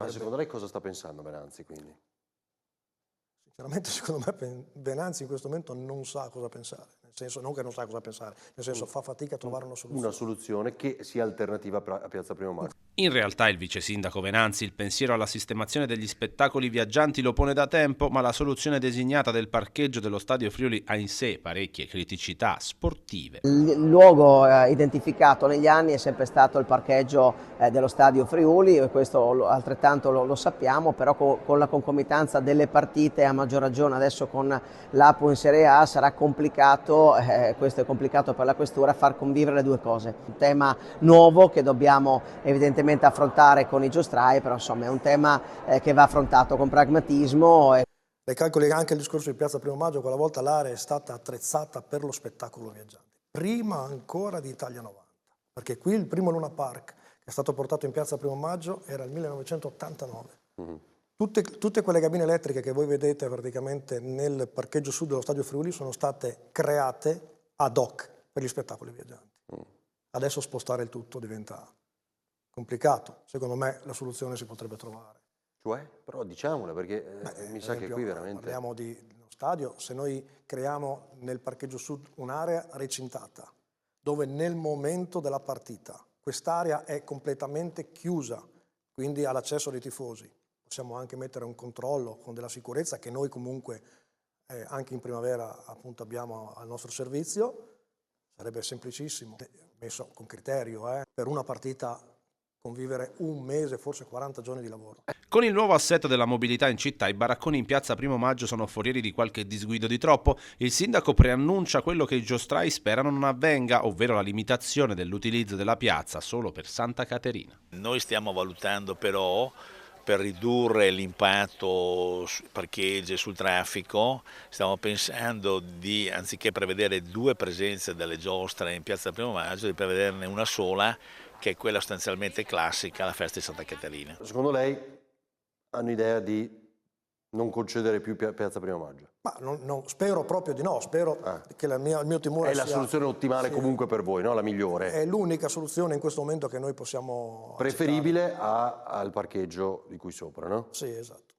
Ma secondo lei cosa sta pensando Venanzi quindi? Sinceramente, secondo me Venanzi in questo momento non sa cosa pensare, nel senso, non che non sa cosa pensare, nel senso fa fatica a trovare una soluzione. Una soluzione che sia alternativa a Piazza Primo Maggio. In realtà il vice sindaco Venanzi il pensiero alla sistemazione degli spettacoli viaggianti lo pone da tempo, ma la soluzione designata del parcheggio dello Stadio Friuli ha in sé parecchie criticità sportive. Il luogo identificato negli anni è sempre stato il parcheggio dello Stadio Friuli, e questo altrettanto lo sappiamo, però con la concomitanza delle partite, a maggior ragione adesso con l'Apu in Serie A, sarà complicato, questo è complicato per la questura, far convivere le due cose. Un tema nuovo che dobbiamo evidentemente affrontare con i giostrai, però insomma è un tema che va affrontato con pragmatismo. Lei calcoli anche il discorso di Piazza Primo Maggio, quella volta l'area è stata attrezzata per lo spettacolo viaggiante, prima ancora di Italia 90, perché qui il primo Luna Park che è stato portato in Piazza Primo Maggio era il 1989. Tutte quelle cabine elettriche che voi vedete praticamente nel parcheggio sud dello Stadio Friuli sono state create ad hoc per gli spettacoli viaggianti. Adesso spostare il tutto diventa complicato, secondo me la soluzione si potrebbe trovare. Cioè? Però diciamola perché mi sa che qui veramente... Parliamo di uno stadio, se noi creiamo nel parcheggio sud un'area recintata, dove nel momento della partita quest'area è completamente chiusa, quindi all'accesso dei tifosi, possiamo anche mettere un controllo con della sicurezza che noi comunque anche in primavera appunto abbiamo al nostro servizio, sarebbe semplicissimo, messo con criterio, per una partita convivere un mese, forse 40 giorni di lavoro. Con il nuovo assetto della mobilità in città, i baracconi in piazza Primo Maggio sono forieri di qualche disguido di troppo. Il sindaco preannuncia quello che i giostrai sperano non avvenga, ovvero la limitazione dell'utilizzo della piazza solo per Santa Caterina. Noi stiamo valutando però, per ridurre l'impatto sui parcheggi e sul traffico, stiamo pensando di, anziché prevedere 2 presenze delle giostre in piazza Primo Maggio, di prevederne una sola, che è quella sostanzialmente classica, la festa di Santa Caterina. Secondo lei hanno idea di non concedere più Piazza Primo Maggio? Ma spero proprio di no, spero che il mio timore sia... È la soluzione ottimale comunque per voi, no? La migliore? È l'unica soluzione in questo momento che noi possiamo preferibile al parcheggio di qui sopra, no? Sì, esatto.